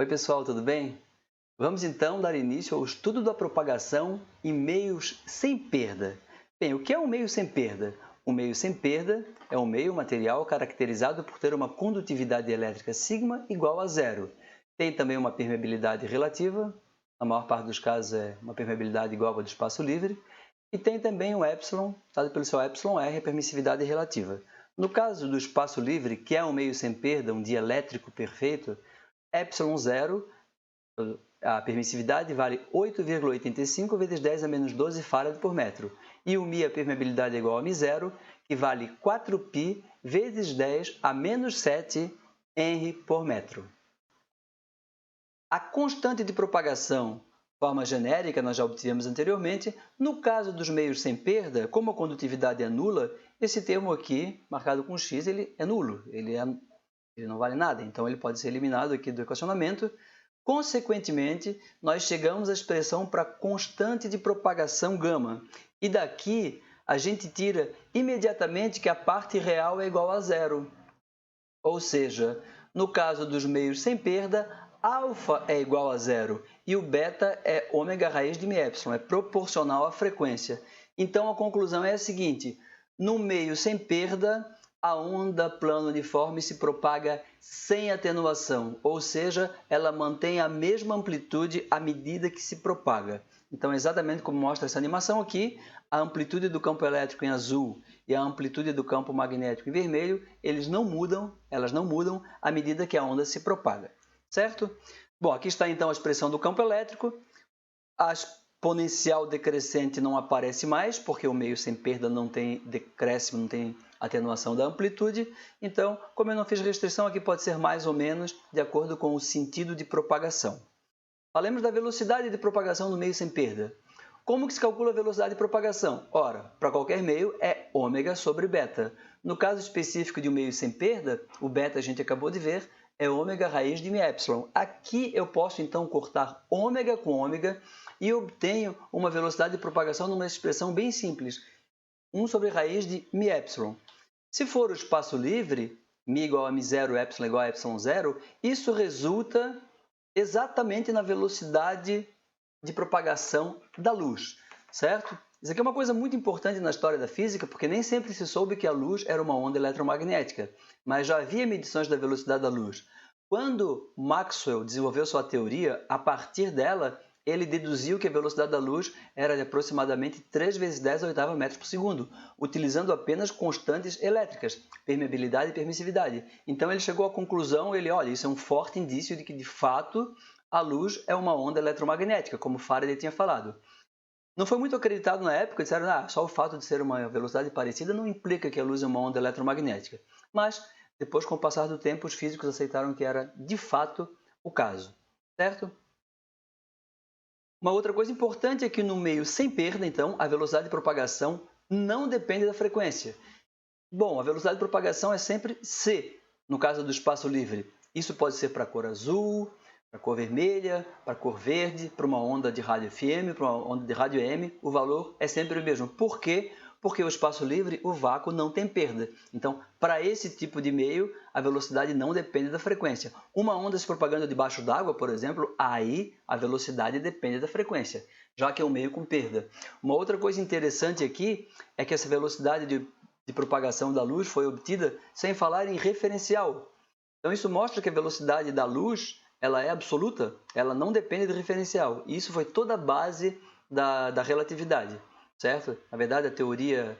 Oi pessoal, tudo bem? Vamos então dar início ao estudo da propagação em meios sem perda. Bem, o que é um meio sem perda? Um meio sem perda é um meio material caracterizado por ter uma condutividade elétrica sigma igual a zero. Tem também uma permeabilidade relativa, na maior parte dos casos é uma permeabilidade igual à do espaço livre, e tem também o epsilon, dado pelo seu εr, a permissividade relativa. No caso do espaço livre, que é um meio sem perda, um dielétrico perfeito, ε0, a permissividade vale 8,85 vezes 10 a menos 12 farad por metro. E o μ, a permeabilidade é igual a μ0, que vale 4π vezes 10 a menos 7 Henry por metro. A constante de propagação, forma genérica, nós já obtivemos anteriormente. No caso dos meios sem perda, como a condutividade é nula, esse termo aqui, marcado com x, ele é nulo, ele não vale nada, então ele pode ser eliminado aqui do equacionamento. Consequentemente, nós chegamos à expressão para constante de propagação γ. E daqui, a gente tira imediatamente que a parte real é igual a zero. Ou seja, no caso dos meios sem perda, alfa é igual a zero e o beta é ômega raiz de μ, é proporcional à frequência. Então, a conclusão é a seguinte: no meio sem perda, a onda plano uniforme se propaga sem atenuação, ou seja, ela mantém a mesma amplitude à medida que se propaga. Então, exatamente como mostra essa animação aqui, a amplitude do campo elétrico em azul e a amplitude do campo magnético em vermelho, elas não mudam à medida que a onda se propaga, certo? Bom, aqui está então a expressão do campo elétrico. A exponencial decrescente não aparece mais, porque o meio sem perda não tem decréscimo, não tem atenuação da amplitude. Então, como eu não fiz restrição, aqui pode ser mais ou menos de acordo com o sentido de propagação. Falemos da velocidade de propagação no meio sem perda. Como que se calcula a velocidade de propagação? Ora, para qualquer meio é ômega sobre beta. No caso específico de um meio sem perda, o beta a gente acabou de ver, é ômega raiz de μ. Aqui eu posso então cortar ômega com ômega e obtenho uma velocidade de propagação numa expressão bem simples, 1 sobre raiz de μ. Se for o espaço livre, μ igual a μ0, ε igual a ε0, isso resulta exatamente na velocidade de propagação da luz, certo? Isso aqui é uma coisa muito importante na história da física, porque nem sempre se soube que a luz era uma onda eletromagnética, mas já havia medições da velocidade da luz. Quando Maxwell desenvolveu sua teoria, a partir dela, ele deduziu que a velocidade da luz era de aproximadamente 3 vezes 10 a oitava metros por segundo, utilizando apenas constantes elétricas, permeabilidade e permissividade. Então ele chegou à conclusão, olha, isso é um forte indício de que, de fato, a luz é uma onda eletromagnética, como Faraday tinha falado. Não foi muito acreditado na época, disseram só o fato de ser uma velocidade parecida não implica que a luz é uma onda eletromagnética. Mas, depois, com o passar do tempo, os físicos aceitaram que era, de fato, o caso, certo? Uma outra coisa importante é que no meio sem perda, então, a velocidade de propagação não depende da frequência. Bom, a velocidade de propagação é sempre c, no caso do espaço livre. Isso pode ser para a cor azul, para a cor vermelha, para a cor verde, para uma onda de rádio FM, para uma onda de rádio AM, o valor é sempre o mesmo. Por quê? Porque o espaço livre, o vácuo, não tem perda. Então, para esse tipo de meio, a velocidade não depende da frequência. Uma onda se propagando debaixo d'água, por exemplo, aí a velocidade depende da frequência, já que é um meio com perda. Uma outra coisa interessante aqui é que essa velocidade de propagação da luz foi obtida sem falar em referencial. Então, isso mostra que a velocidade da luz ela é absoluta, ela não depende do referencial. E isso foi toda a base da relatividade, certo? Na verdade, a teoria,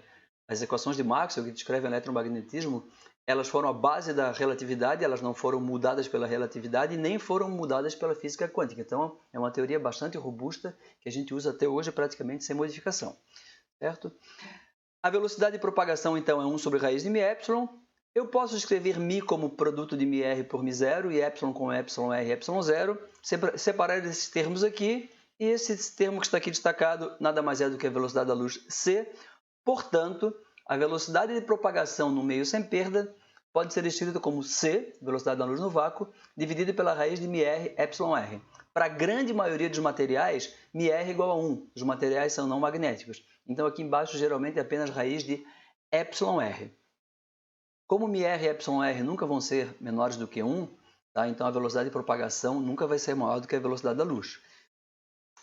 as equações de Maxwell, que descrevem o eletromagnetismo, elas foram a base da relatividade, elas não foram mudadas pela relatividade e nem foram mudadas pela física quântica. Então, é uma teoria bastante robusta que a gente usa até hoje praticamente sem modificação, certo? A velocidade de propagação, então, é 1 sobre raiz de μ. Eu posso escrever μ como produto de μr por μ0 e ε com εr e ε0, separar esses termos aqui, e esse termo que está aqui destacado nada mais é do que a velocidade da luz c. Portanto, a velocidade de propagação no meio sem perda pode ser escrita como c, velocidade da luz no vácuo, dividida pela raiz de μr εr. Para a grande maioria dos materiais, μr é igual a 1. Os materiais são não magnéticos. Então, aqui embaixo, geralmente, é apenas raiz de εr. Como μr e εr nunca vão ser menores do que 1, Tá? Então, a velocidade de propagação nunca vai ser maior do que a velocidade da luz.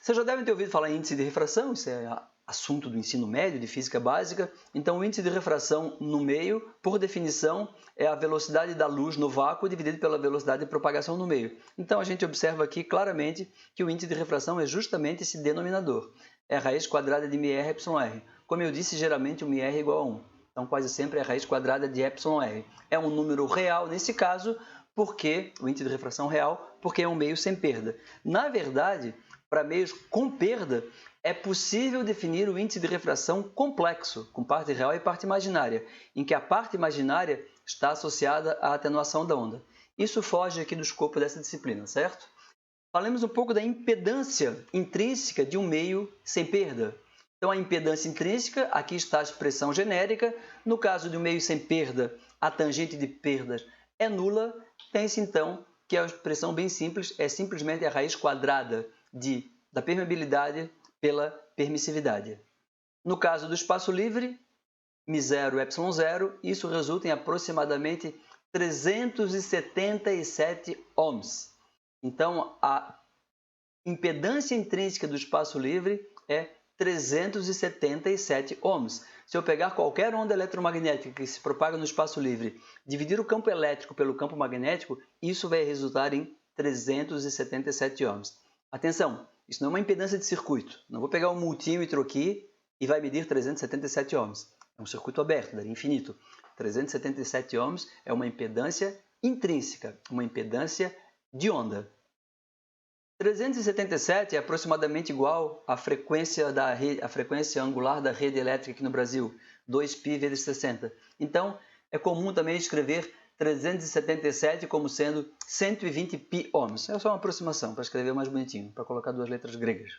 Vocês já devem ter ouvido falar em índice de refração, isso é assunto do ensino médio, de física básica. Então, o índice de refração no meio, por definição, é a velocidade da luz no vácuo dividido pela velocidade de propagação no meio. Então, a gente observa aqui claramente que o índice de refração é justamente esse denominador. É a raiz quadrada de μr εr. Como eu disse, geralmente o μr é igual a 1. Então, quase sempre é a raiz quadrada de εr. É um número real nesse caso, porque o índice de refração real, porque é um meio sem perda. Na verdade, para meios com perda, é possível definir o índice de refração complexo, com parte real e parte imaginária, em que a parte imaginária está associada à atenuação da onda. Isso foge aqui do escopo dessa disciplina, certo? Falemos um pouco da impedância intrínseca de um meio sem perda. Então, a impedância intrínseca, aqui está a expressão genérica. No caso de um meio sem perda, a tangente de perdas é nula. Pense, então, que a expressão bem simples é simplesmente a raiz quadrada da permeabilidade pela permissividade. No caso do espaço livre, μ0 ε0, isso resulta em aproximadamente 377 ohms. Então, a impedância intrínseca do espaço livre é 377 ohms. Se eu pegar qualquer onda eletromagnética que se propaga no espaço livre, dividir o campo elétrico pelo campo magnético, isso vai resultar em 377 ohms. Atenção, isso não é uma impedância de circuito. Não vou pegar um multímetro aqui e vai medir 377 ohms. É um circuito aberto, daria infinito. 377 ohms é uma impedância intrínseca, uma impedância de onda. 377 é aproximadamente igual à frequência angular da rede elétrica aqui no Brasil, 2π vezes 60. Então, é comum também escrever 377 como sendo 120 π ohms. É só uma aproximação, para escrever mais bonitinho, para colocar duas letras gregas.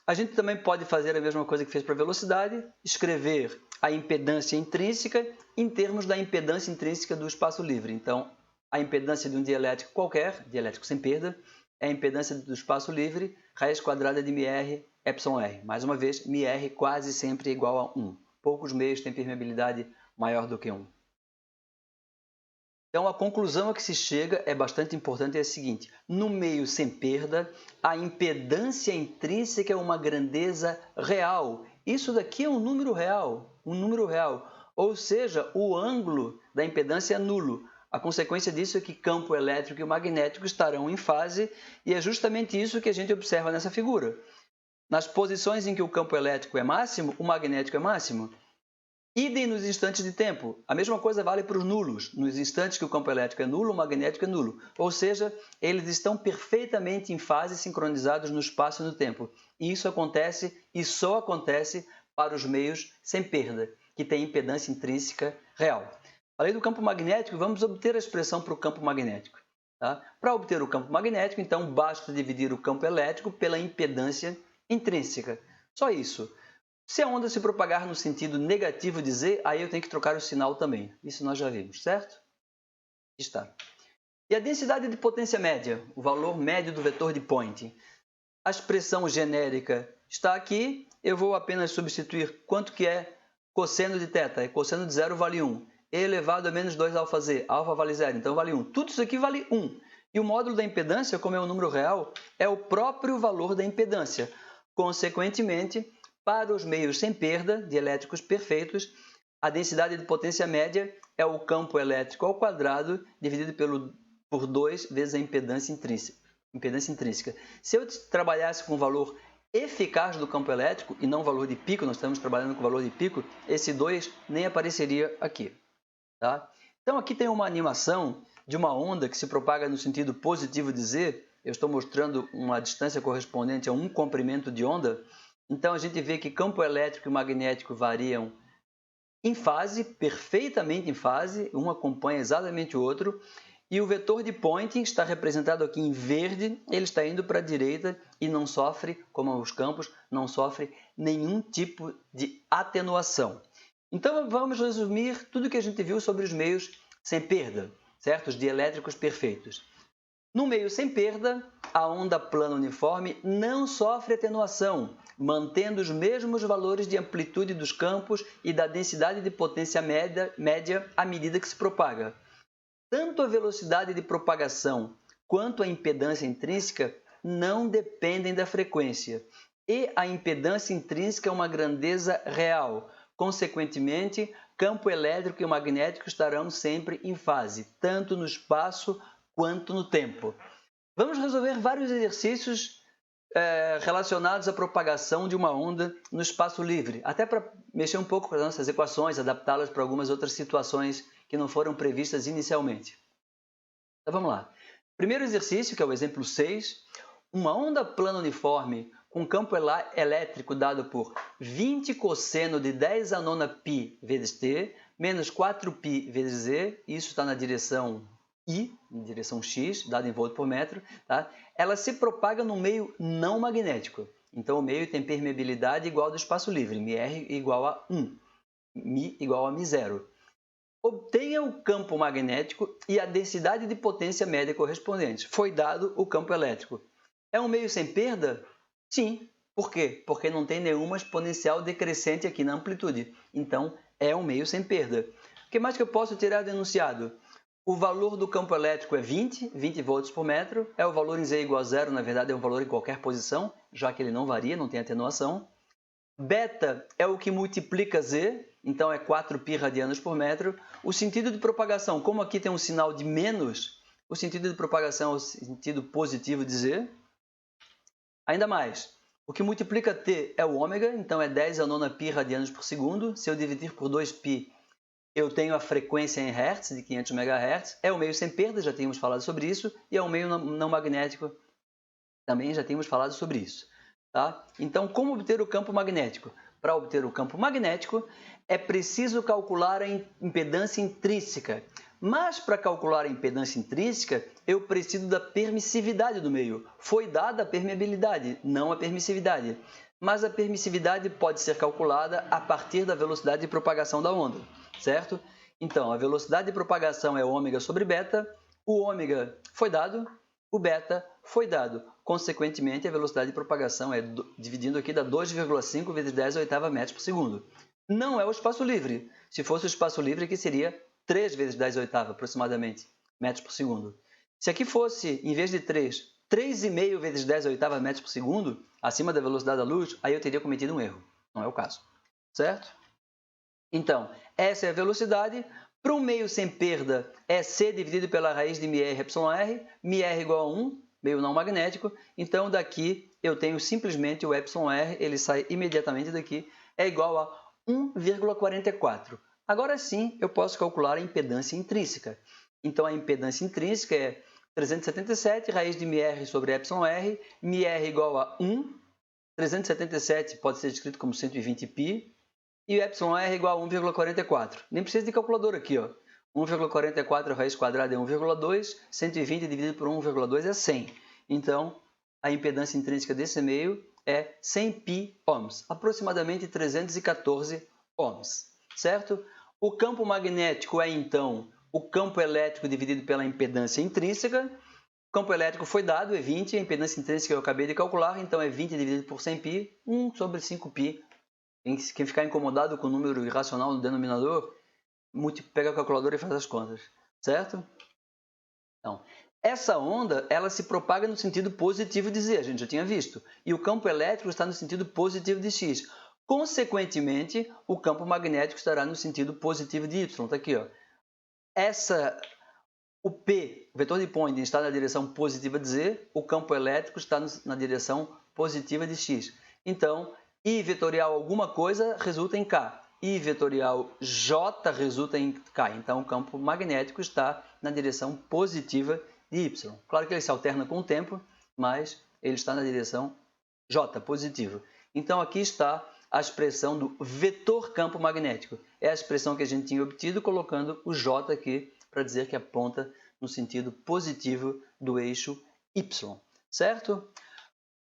A gente também pode fazer a mesma coisa que fez para a velocidade, escrever a impedância intrínseca em termos da impedância intrínseca do espaço livre. Então, a impedância de um dielétrico qualquer, dielétrico sem perda, é a impedância do espaço livre, raiz quadrada de μr εr. Mais uma vez, μr quase sempre é igual a 1. Poucos meios têm permeabilidade maior do que 1. Então, a conclusão a que se chega é bastante importante, é a seguinte: no meio sem perda, a impedância intrínseca é uma grandeza real. Isso daqui é um número real, ou seja, o ângulo da impedância é nulo. A consequência disso é que campo elétrico e magnético estarão em fase, e é justamente isso que a gente observa nessa figura. Nas posições em que o campo elétrico é máximo, o magnético é máximo. Idem nos instantes de tempo. A mesma coisa vale para os nulos. Nos instantes que o campo elétrico é nulo, o magnético é nulo. Ou seja, eles estão perfeitamente em fase, sincronizados no espaço e no tempo. E isso acontece e só acontece para os meios sem perda, que têm impedância intrínseca real. Além do campo magnético, vamos obter a expressão para o campo magnético. Tá? Para obter o campo magnético, então, basta dividir o campo elétrico pela impedância intrínseca. Só isso. Se a onda se propagar no sentido negativo de z, aí eu tenho que trocar o sinal também. Isso nós já vimos, certo? Está. E a densidade de potência média, o valor médio do vetor de Poynting. A expressão genérica está aqui. Eu vou apenas substituir quanto que é cosseno de θ. Cosseno de 0 vale 1. E elevado a menos 2αz. Alfa vale 0, então vale 1. Tudo isso aqui vale 1. E o módulo da impedância, como é um número real, é o próprio valor da impedância. Consequentemente, para os meios sem perda, dielétricos perfeitos, a densidade de potência média é o campo elétrico ao quadrado dividido por 2 vezes a impedância intrínseca. Se eu trabalhasse com o valor eficaz do campo elétrico e não o valor de pico, nós estamos trabalhando com o valor de pico, esse 2 nem apareceria aqui. Tá? Então, aqui tem uma animação de uma onda que se propaga no sentido positivo de z. Eu estou mostrando uma distância correspondente a um comprimento de onda. Então, a gente vê que campo elétrico e magnético variam em fase, perfeitamente em fase, um acompanha exatamente o outro, e o vetor de Poynting está representado aqui em verde, ele está indo para a direita e não sofre, como os campos, não sofre nenhum tipo de atenuação. Então, vamos resumir tudo o que a gente viu sobre os meios sem perda, certo? Os dielétricos perfeitos. No meio sem perda, a onda plana uniforme não sofre atenuação, mantendo os mesmos valores de amplitude dos campos e da densidade de potência média à medida que se propaga. tanto a velocidade de propagação quanto a impedância intrínseca não dependem da frequência. E a impedância intrínseca é uma grandeza real. Consequentemente, campo elétrico e magnético estarão sempre em fase, tanto no espaço quanto no tempo. Vamos resolver vários exercícios relacionados à propagação de uma onda no espaço livre, até para mexer um pouco com as nossas equações, adaptá-las para algumas outras situações que não foram previstas inicialmente. Então vamos lá. Primeiro exercício, que é o exemplo 6, uma onda plana uniforme com campo elétrico dado por 20 cosseno de 10 a nona π vezes t, menos 4π vezes z, isso está na direção I, em direção x, dado em volt por metro, tá? Ela se propaga no meio não magnético. Então, o meio tem permeabilidade igual ao do espaço livre, μr igual a 1, μ igual a μ0. Obtenha o campo magnético e a densidade de potência média correspondentes. Foi dado o campo elétrico. É um meio sem perda? Sim. Por quê? Porque não tem nenhuma exponencial decrescente aqui na amplitude. Então, é um meio sem perda. O que mais que eu posso tirar do enunciado? O valor do campo elétrico é 20 volts por metro. É o valor em Z igual a zero, na verdade é um valor em qualquer posição, já que ele não varia, não tem atenuação. Beta é o que multiplica Z, então é 4π radianos por metro. O sentido de propagação, como aqui tem um sinal de menos, o sentido de propagação é o sentido positivo de Z. Ainda mais, o que multiplica T é o ômega, então é 10 a nona π radianos por segundo. Se eu dividir por 2π, eu tenho a frequência em Hz, de 500 MHz. É um meio sem perda, já tínhamos falado sobre isso. E é um meio não magnético, também já tínhamos falado sobre isso. Tá? Então, como obter o campo magnético? Para obter o campo magnético, é preciso calcular a impedância intrínseca. Mas, para calcular a impedância intrínseca, eu preciso da permissividade do meio. Foi dada a permeabilidade, não a permissividade. Mas a permissividade pode ser calculada a partir da velocidade de propagação da onda, certo? Então, a velocidade de propagação é ômega sobre beta, o ômega foi dado, o beta foi dado. Consequentemente, a velocidade de propagação é, dividindo aqui, dá 2,5 vezes 10 a oitava metros por segundo. Não é o espaço livre. Se fosse o espaço livre, aqui seria 3 vezes 10 a oitava, aproximadamente, metros por segundo. Se aqui fosse, em vez de 3, 3,5 vezes 10 a oitava metros por segundo, acima da velocidade da luz, aí eu teria cometido um erro. Não é o caso, certo? Então, essa é a velocidade. Para um meio sem perda, é C dividido pela raiz de μr εr, μr igual a 1, meio não magnético. Então, daqui eu tenho simplesmente o εr, ele sai imediatamente daqui, é igual a 1,44. Agora sim, eu posso calcular a impedância intrínseca. Então, a impedância intrínseca é 377, raiz de μr sobre εr, μr igual a 1, 377 pode ser escrito como 120π, e o εr igual a 1,44. Nem precisa de calculadora aqui, ó. 1,44 raiz quadrada é 1,2, 120 dividido por 1,2 é 100. Então, a impedância intrínseca desse meio é 100π ohms, aproximadamente 314 ohms, certo? O campo magnético é, então, o campo elétrico dividido pela impedância intrínseca. O campo elétrico foi dado, é 20, a impedância intrínseca eu acabei de calcular, então é 20 dividido por 100π, 1 sobre 5π. Quem ficar incomodado com o número irracional no denominador, pega a calculadora e faz as contas, certo? Então, essa onda, ela se propaga no sentido positivo de Z, a gente já tinha visto, e o campo elétrico está no sentido positivo de X. Consequentemente, o campo magnético estará no sentido positivo de Y. Está aqui, ó. O P, o vetor de Poynting, está na direção positiva de Z, o campo elétrico está na direção positiva de X. Então, I vetorial alguma coisa resulta em K. I vetorial J resulta em K. Então, o campo magnético está na direção positiva de Y. Claro que ele se alterna com o tempo, mas ele está na direção J, positivo. Então, aqui está a expressão do vetor campo magnético. É a expressão que a gente tinha obtido colocando o J aqui para dizer que aponta no sentido positivo do eixo Y, certo?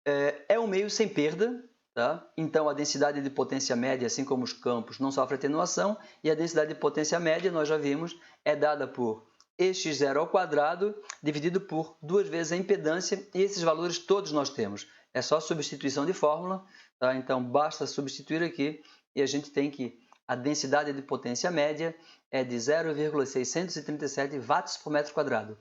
É um meio sem perda. Tá? Então, a densidade de potência média, assim como os campos, não sofre atenuação, e a densidade de potência média, nós já vimos, é dada por x0² dividido por 2 vezes a impedância, e esses valores todos nós temos. É só substituição de fórmula, tá? Então basta substituir aqui, e a gente tem que A densidade de potência média é de 0,637 watts por metro quadrado.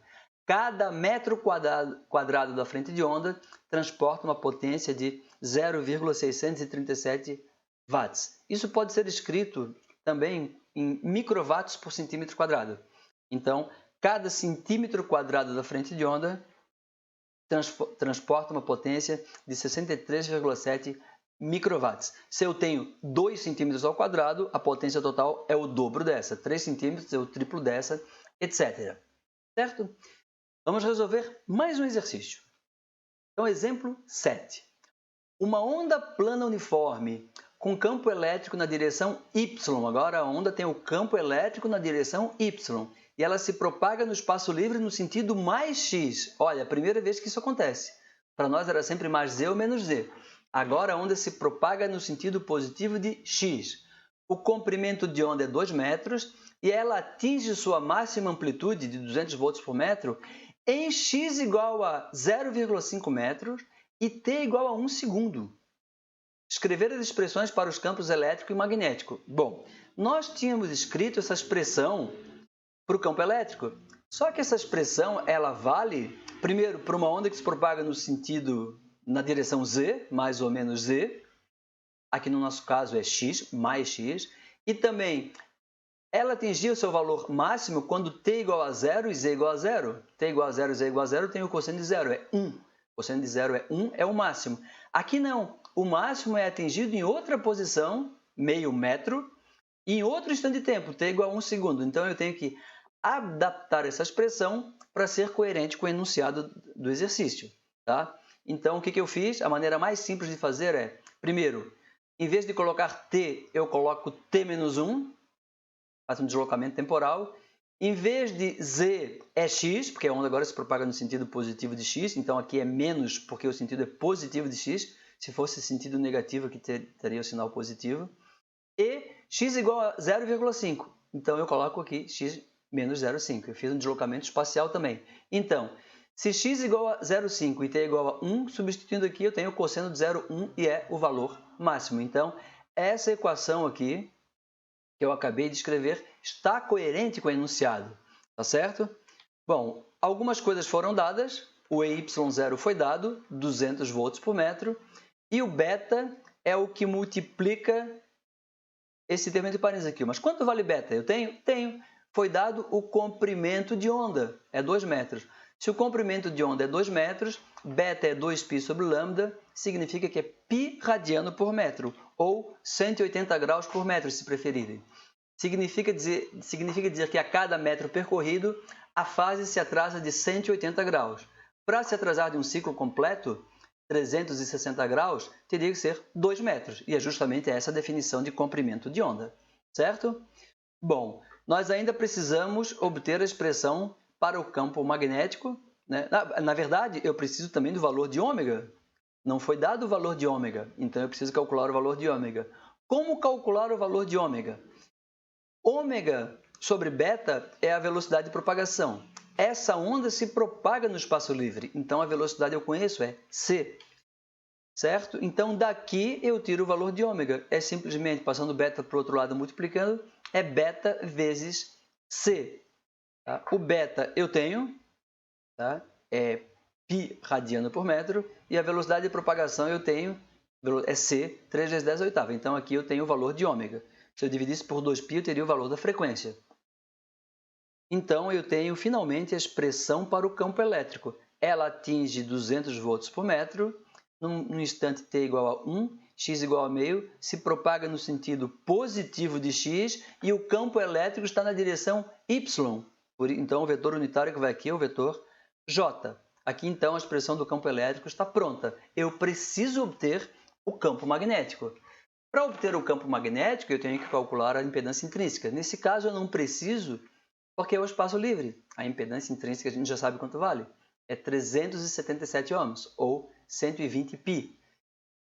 Cada metro quadrado da frente de onda transporta uma potência de 0,637 watts. Isso pode ser escrito também em microwatts por centímetro quadrado. Então, cada centímetro quadrado da frente de onda transporta uma potência de 63,7 microwatts. Se eu tenho 2 centímetros ao quadrado, a potência total é o dobro dessa. 3 centímetros é o triplo dessa, etc. Certo? Vamos resolver mais um exercício. Então, exemplo 7. Uma onda plana uniforme com campo elétrico na direção Y. Agora a onda tem o campo elétrico na direção Y. E ela se propaga no espaço livre no sentido mais x. Olha, a primeira vez que isso acontece. Para nós era sempre mais z ou menos z. Agora a onda se propaga no sentido positivo de x. O comprimento de onda é 2 metros e ela atinge sua máxima amplitude de 200 volts por metro em x igual a 0,5 metros e t igual a 1 segundo. Escrever as expressões para os campos elétrico e magnético. Bom, nós tínhamos escrito essa expressão para o campo elétrico, só que essa expressão ela vale, primeiro, para uma onda que se propaga no sentido, na direção z, mais ou menos z, aqui no nosso caso é x, mais x, e também ela atingiu o seu valor máximo quando t igual a 0 e z igual a 0. T igual a 0 e z igual a 0 tem o cosseno de 0, é 1. O cosseno de 0 é 1, é o máximo. Aqui não, o máximo é atingido em outra posição, meio metro, e em outro instante de tempo, t igual a 1 segundo. Então, eu tenho que adaptar essa expressão para ser coerente com o enunciado do exercício. Tá? Então, o que eu fiz? A maneira mais simples de fazer é, primeiro, em vez de colocar t, eu coloco t menos 1, faço um deslocamento temporal. Em vez de z é x, porque a onda agora se propaga no sentido positivo de x, então aqui é menos porque o sentido é positivo de x. Se fosse sentido negativo, aqui teria o sinal positivo. E x igual a 0,5. Então, eu coloco aqui x menos 0,5. Eu fiz um deslocamento espacial também. Então, se x igual a 0,5 e t igual a 1, substituindo aqui, eu tenho o cosseno de 0,1 e é o valor máximo. Então, essa equação aqui, que eu acabei de escrever, está coerente com o enunciado. Tá certo? Bom, algumas coisas foram dadas. O EY0 foi dado, 200 volts por metro. E o beta é o que multiplica esse termo entre parênteses aqui. Mas quanto vale beta? Eu tenho? Tenho. Foi dado o comprimento de onda, é 2 metros. Se o comprimento de onda é 2 metros, beta é 2π sobre lambda, significa que é π radiano por metro, ou 180 graus por metro, se preferirem. Significa dizer que a cada metro percorrido, a fase se atrasa de 180 graus. Para se atrasar de um ciclo completo, 360 graus, teria que ser 2 metros. E é justamente essa a definição de comprimento de onda. Certo? Bom, nós ainda precisamos obter a expressão para o campo magnético. Né? Na verdade, eu preciso também do valor de ômega. Não foi dado o valor de ômega, então eu preciso calcular o valor de ômega. Como calcular o valor de ômega? Ômega sobre beta é a velocidade de propagação. Essa onda se propaga no espaço livre, então a velocidade eu conheço é c. Certo? Então, daqui eu tiro o valor de ômega. É simplesmente passando beta para o outro lado, multiplicando, é beta vezes c. Tá? O beta eu tenho, tá? É π radiano por metro, e a velocidade de propagação eu tenho, é c, 3 vezes 10 à oitava. Então, aqui eu tenho o valor de ômega. Se eu dividisse por 2π, eu teria o valor da frequência. Então, eu tenho finalmente a expressão para o campo elétrico. Ela atinge 200 volts por metro, num instante t igual a 1, x igual a meio, se propaga no sentido positivo de x e o campo elétrico está na direção y. Então, o vetor unitário que vai aqui é o vetor j. Aqui, então, a expressão do campo elétrico está pronta. Eu preciso obter o campo magnético. Para obter o campo magnético, eu tenho que calcular a impedância intrínseca. Nesse caso, eu não preciso, porque é o espaço livre. A impedância intrínseca a gente já sabe quanto vale. É 377 ohms, ou 120 π.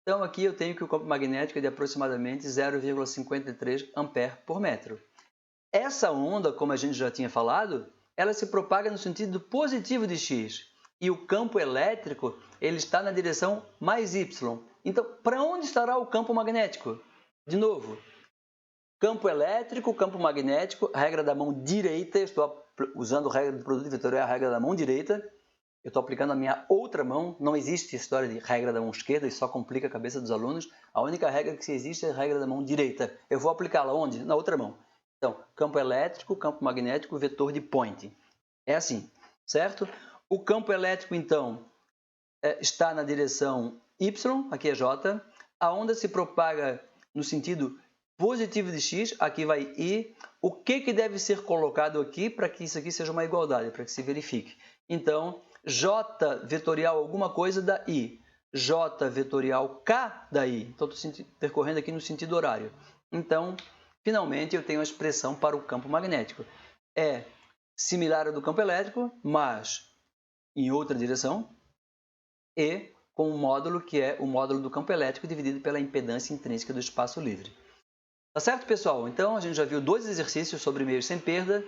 Então, aqui eu tenho que o campo magnético é de aproximadamente 0,53 ampere por metro. Essa onda, como a gente já tinha falado, ela se propaga no sentido positivo de x. E o campo elétrico ele está na direção mais y. Então, para onde estará o campo magnético? De novo, Campo elétrico, campo magnético, regra da mão direita, estou usando a regra do produto vetorial, a regra da mão direita, eu estou aplicando a minha outra mão, não existe história de regra da mão esquerda, isso só complica a cabeça dos alunos, a única regra que existe é a regra da mão direita. Eu vou aplicá-la onde? Na outra mão. Então, campo elétrico, campo magnético, vetor de Point. É assim, certo? O campo elétrico, então, está na direção Y, aqui é J, a onda se propaga no sentido positivo de x, aqui vai I. O que deve ser colocado aqui para que isso aqui seja uma igualdade, para que se verifique? Então, J vetorial alguma coisa dá I. J vetorial K dá I. Então, estou percorrendo aqui no sentido horário. Então, finalmente, eu tenho a expressão para o campo magnético. É similar ao do campo elétrico, mas em outra direção, e com um módulo que é o módulo do campo elétrico dividido pela impedância intrínseca do espaço livre. Tá certo, pessoal? Então, a gente já viu 2 exercícios sobre meios sem perda.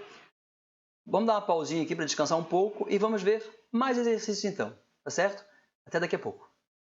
Vamos dar uma pausinha aqui para descansar um pouco e vamos ver mais exercícios então, tá certo? Até daqui a pouco.